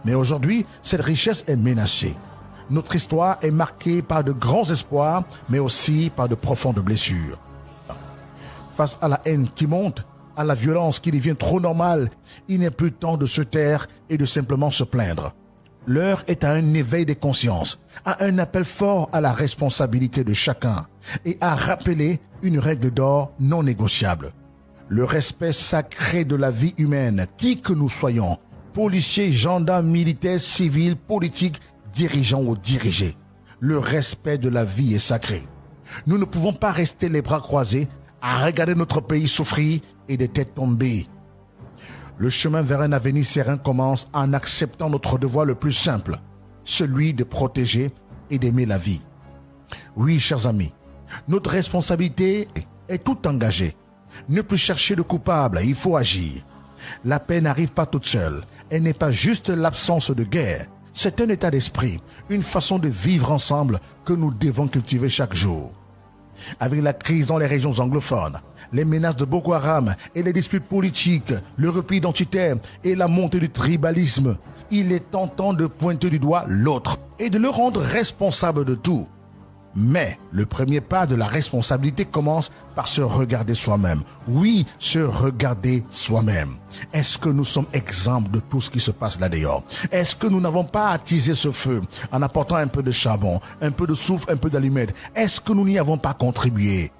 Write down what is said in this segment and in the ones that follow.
Mais aujourd'hui, cette richesse est menacée. Notre histoire est marquée par de grands espoirs, mais aussi par de profondes blessures. Face à la haine qui monte, à la violence qui devient trop normale, il n'est plus temps de se taire et de simplement se plaindre. L'heure est à un éveil des consciences, à un appel fort à la responsabilité de chacun et à rappeler une règle d'or non négociable. Le respect sacré de la vie humaine, qui que nous soyons, policiers, gendarmes, militaires, civils, politiques, dirigeants ou dirigés. Le respect de la vie est sacré. Nous ne pouvons pas rester les bras croisés à regarder notre pays souffrir et des têtes tombées. Le chemin vers un avenir serein commence en acceptant notre devoir le plus simple, celui de protéger et d'aimer la vie. Oui, chers amis, notre responsabilité est tout engagée. Ne plus chercher de coupable, il faut agir. La paix n'arrive pas toute seule. Elle n'est pas juste l'absence de guerre. C'est un état d'esprit, une façon de vivre ensemble que nous devons cultiver chaque jour. Avec la crise dans les régions anglophones, les menaces de Boko Haram et les disputes politiques, le repli identitaire et la montée du tribalisme, il est tentant de pointer du doigt l'autre et de le rendre responsable de tout. Mais le premier pas de la responsabilité commence par se regarder soi-même. Oui, se regarder soi-même. Est-ce que nous sommes exempts de tout ce qui se passe là dehors? Est-ce que nous n'avons pas attisé ce feu en apportant un peu de charbon, un peu de soufre, un peu d'allumettes? Est-ce que nous n'y avons pas contribué?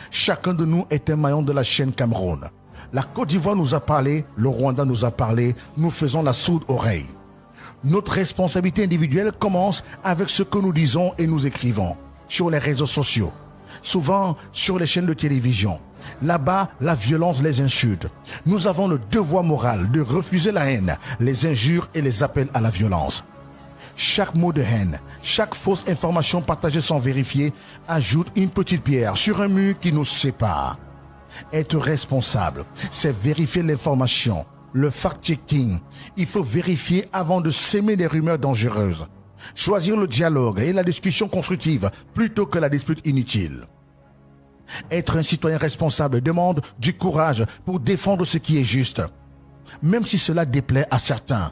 Chacun de nous est un maillon de la chaîne Cameroun. La Côte d'Ivoire nous a parlé, le Rwanda nous a parlé, nous faisons la sourde oreille. Notre responsabilité individuelle commence avec ce que nous disons et nous écrivons sur les réseaux sociaux, souvent sur les chaînes de télévision. Là-bas, la violence, les insultes. Nous avons le devoir moral de refuser la haine, les injures et les appels à la violence. Chaque mot de haine, chaque fausse information partagée sans vérifier ajoute une petite pierre sur un mur qui nous sépare. Être responsable, c'est vérifier l'information, le fact-checking. Il faut vérifier avant de s'aimer des rumeurs dangereuses. Choisir le dialogue et la discussion constructive plutôt que la dispute inutile. Être un citoyen responsable demande du courage pour défendre ce qui est juste, même si cela déplaît à certains.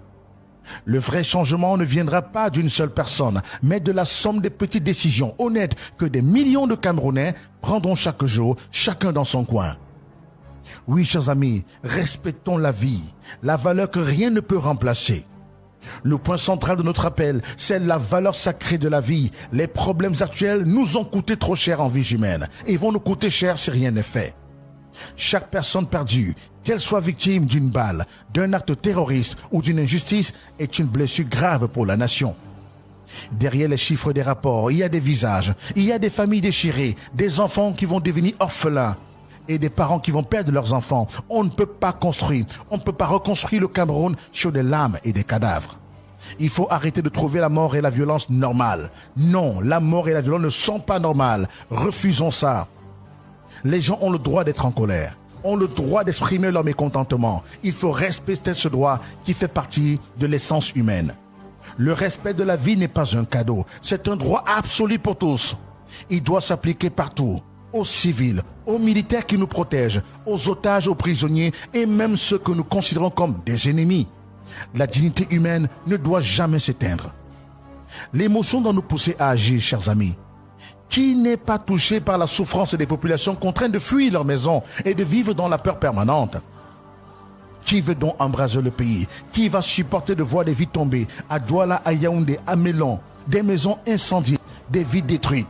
Le vrai changement ne viendra pas d'une seule personne, mais de la somme des petites décisions honnêtes que des millions de Camerounais prendront chaque jour, chacun dans son coin. Oui, chers amis, respectons la vie, la valeur que rien ne peut remplacer. Le point central de notre appel, c'est la valeur sacrée de la vie. Les problèmes actuels nous ont coûté trop cher en vies humaines et vont nous coûter cher si rien n'est fait. Chaque personne perdue, qu'elle soit victime d'une balle, d'un acte terroriste ou d'une injustice, est une blessure grave pour la nation. Derrière les chiffres des rapports, il y a des visages, il y a des familles déchirées, des enfants qui vont devenir orphelins et des parents qui vont perdre leurs enfants. On ne peut pas construire, on ne peut pas reconstruire le Cameroun sur des larmes et des cadavres. Il faut arrêter de trouver la mort et la violence normales. Non, la mort et la violence ne sont pas normales. Refusons ça. Les gens ont le droit d'être en colère, ont le droit d'exprimer leur mécontentement. Il faut respecter ce droit qui fait partie de l'essence humaine. Le respect de la vie n'est pas un cadeau, c'est un droit absolu pour tous. Il doit s'appliquer partout, aux civils, aux militaires qui nous protègent, aux otages, aux prisonniers et même ceux que nous considérons comme des ennemis. La dignité humaine ne doit jamais s'éteindre. L'émotion doit nous pousser à agir, chers amis. Qui n'est pas touché par la souffrance des populations contraintes de fuir leur maison et de vivre dans la peur permanente? Qui veut donc embraser le pays? Qui va supporter de voir des vies tomber à Douala, à Yaoundé, à Mélon, des maisons incendiées, des vies détruites?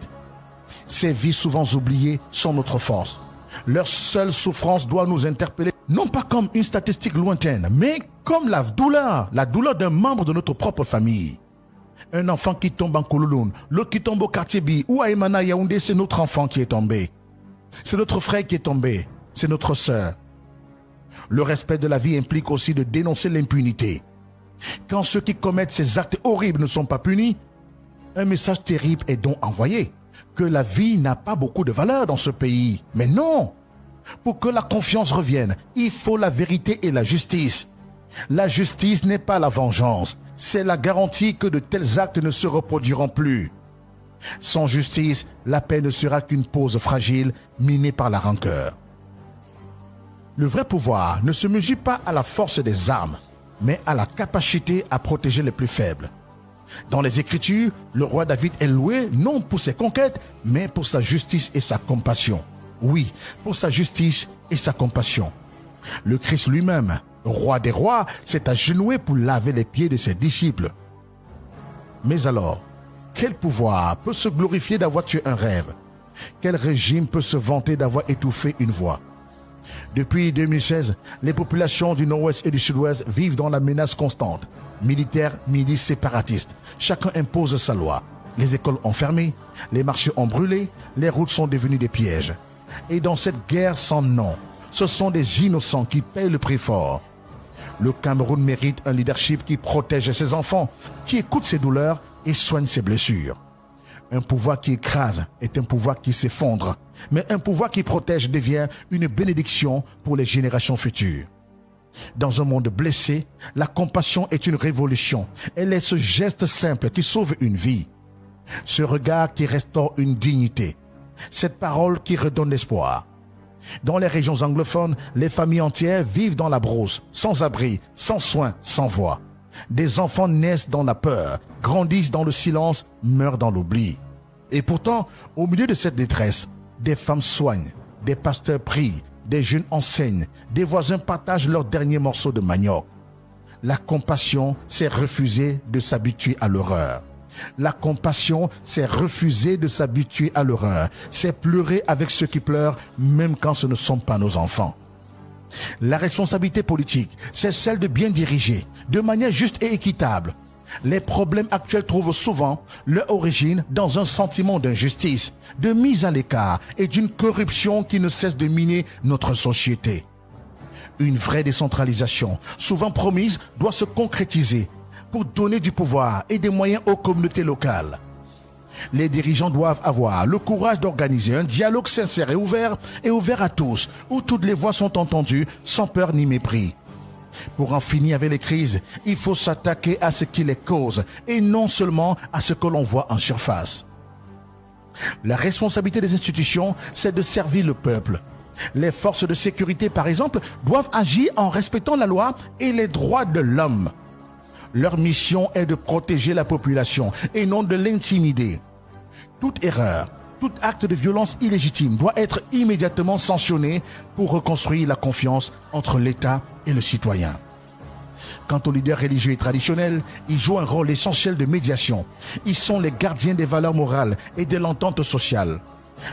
Ces vies souvent oubliées sont notre force. Leur seule souffrance doit nous interpeller, non pas comme une statistique lointaine, mais comme la douleur d'un membre de notre propre famille. Un enfant qui tombe en Koulouloun, l'autre qui tombe au quartier Bi ou à Emana Yaoundé, c'est notre enfant qui est tombé. C'est notre frère qui est tombé, c'est notre sœur. Le respect de la vie implique aussi de dénoncer l'impunité. Quand ceux qui commettent ces actes horribles ne sont pas punis, un message terrible est donc envoyé, que la vie n'a pas beaucoup de valeur dans ce pays. Mais non! Pour que la confiance revienne, il faut la vérité et la justice. La justice n'est pas la vengeance, c'est la garantie que de tels actes ne se reproduiront plus. Sans justice, la paix ne sera qu'une pause fragile minée par la rancœur. Le vrai pouvoir ne se mesure pas à la force des armes, mais a la capacité à protéger les plus faibles. Dans les Écritures, le roi David est loué non pour ses conquêtes, mais pour sa justice et sa compassion. Oui, pour sa justice et sa compassion. Le Christ lui-même, roi des rois, s'est agenouillé pour laver les pieds de ses disciples. Mais alors, quel pouvoir peut se glorifier d'avoir tué un rêve? Quel régime peut se vanter d'avoir étouffé une voix? Depuis 2016, les populations du Nord-Ouest et du Sud-Ouest vivent dans la menace constante. Militaires, milices, séparatistes. Chacun impose sa loi. Les écoles ont fermé, les marchés ont brûlé, les routes sont devenues des pièges. Et dans cette guerre sans nom, ce sont des innocents qui payent le prix fort. Le Cameroun mérite un leadership qui protège ses enfants, qui écoute ses douleurs et soigne ses blessures. Un pouvoir qui écrase est un pouvoir qui s'effondre, mais un pouvoir qui protège devient une bénédiction pour les générations futures. Dans un monde blessé, la compassion est une révolution. Elle est ce geste simple qui sauve une vie, ce regard qui restaure une dignité, cette parole qui redonne l'espoir. Dans les régions anglophones, les familles entières vivent dans la brousse, sans abri, sans soins, sans voix. Des enfants naissent dans la peur, grandissent dans le silence, meurent dans l'oubli. Et pourtant, au milieu de cette détresse, des femmes soignent, des pasteurs prient, des jeunes enseignent, des voisins partagent leur dernier morceau de manioc. La compassion, c'est refuser de s'habituer à l'horreur. La compassion, c'est refuser de s'habituer à l'horreur. C'est pleurer avec ceux qui pleurent, même quand ce ne sont pas nos enfants. La responsabilité politique, c'est celle de bien diriger, de manière juste et équitable. Les problèmes actuels trouvent souvent leur origine dans un sentiment d'injustice, de mise à l'écart et d'une corruption qui ne cesse de miner notre société. Une vraie décentralisation, souvent promise, doit se concrétiser pour donner du pouvoir et des moyens aux communautés locales. Les dirigeants doivent avoir le courage d'organiser un dialogue sincère et ouvert à tous, où toutes les voix sont entendues sans peur ni mépris. Pour en finir avec les crises, il faut s'attaquer à ce qui les cause et non seulement à ce que l'on voit en surface. La responsabilité des institutions, c'est de servir le peuple. Les forces de sécurité, par exemple, doivent agir en respectant la loi et les droits de l'homme. Leur mission est de protéger la population et non de l'intimider. Toute erreur, tout acte de violence illégitime doit être immédiatement sanctionné pour reconstruire la confiance entre l'État et le citoyen. Quant aux leaders religieux et traditionnels, ils jouent un rôle essentiel de médiation. Ils sont les gardiens des valeurs morales et de l'entente sociale.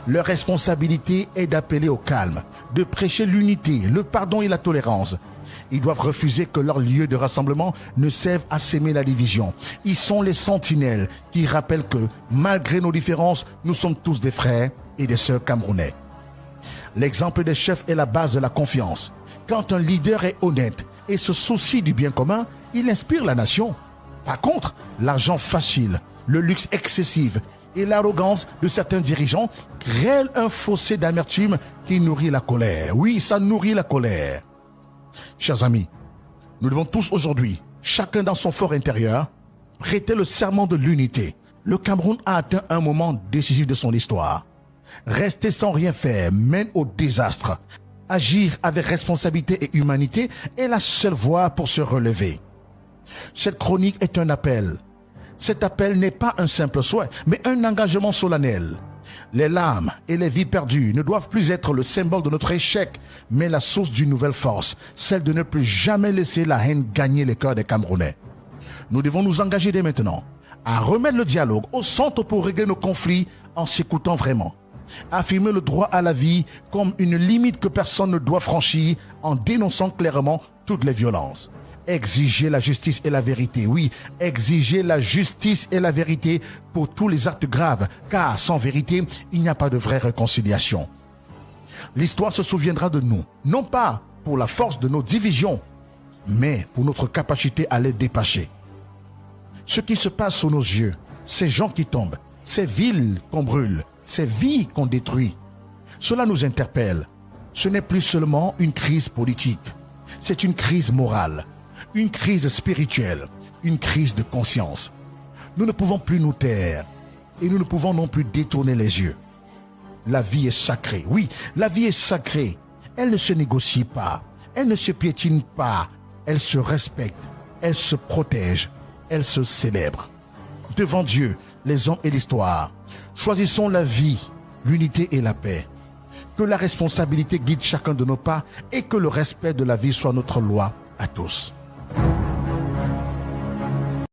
Leur responsabilité est d'appeler au calme, de prêcher l'unité, le pardon et la tolérance. Ils doivent refuser que leur lieu de rassemblement ne serve à s'aimer la division. Ils sont les sentinelles qui rappellent que, malgré nos différences, nous sommes tous des frères et des sœurs camerounais. L'exemple des chefs est la base de la confiance. Quand un leader est honnête et se soucie du bien commun, il inspire la nation. Par contre, l'argent facile, le luxe excessif et l'arrogance de certains dirigeants créent un fossé d'amertume qui nourrit la colère. Oui, ça nourrit la colère. Chers amis, nous devons tous aujourd'hui, chacun dans son fort intérieur, prêter le serment de l'unité. Le Cameroun a atteint un moment décisif de son histoire. Rester sans rien faire mène au désastre. Agir avec responsabilité et humanité est la seule voie pour se relever. Cette chronique est un appel. Cet appel n'est pas un simple souhait, mais un engagement solennel. Les larmes et les vies perdues ne doivent plus être le symbole de notre échec, mais la source d'une nouvelle force, celle de ne plus jamais laisser la haine gagner les cœurs des Camerounais. Nous devons nous engager dès maintenant à remettre le dialogue au centre pour régler nos conflits en s'écoutant vraiment. Affirmer le droit à la vie comme une limite que personne ne doit franchir en dénonçant clairement toutes les violences. Exiger la justice et la vérité, oui, exiger la justice et la vérité pour tous les actes graves, car sans vérité, il n'y a pas de vraie réconciliation. L'histoire se souviendra de nous, non pas pour la force de nos divisions, mais pour notre capacité à les dépasser. Ce qui se passe sous nos yeux, ces gens qui tombent, ces villes qu'on brûle, ces vies qu'on détruit, cela nous interpelle. Ce n'est plus seulement une crise politique, c'est une crise morale. Une crise spirituelle, une crise de conscience. Nous ne pouvons plus nous taire et nous ne pouvons non plus détourner les yeux. La vie est sacrée, oui, la vie est sacrée. Elle ne se négocie pas, elle ne se piétine pas, elle se respecte elles se protègent, elles se célèbrent. Devant Dieu, les hommes et l'histoire, choisissons la vie, l'unité et la paix. Que la responsabilité guide chacun de nos pas et que le respect de la vie soit notre loi à tous.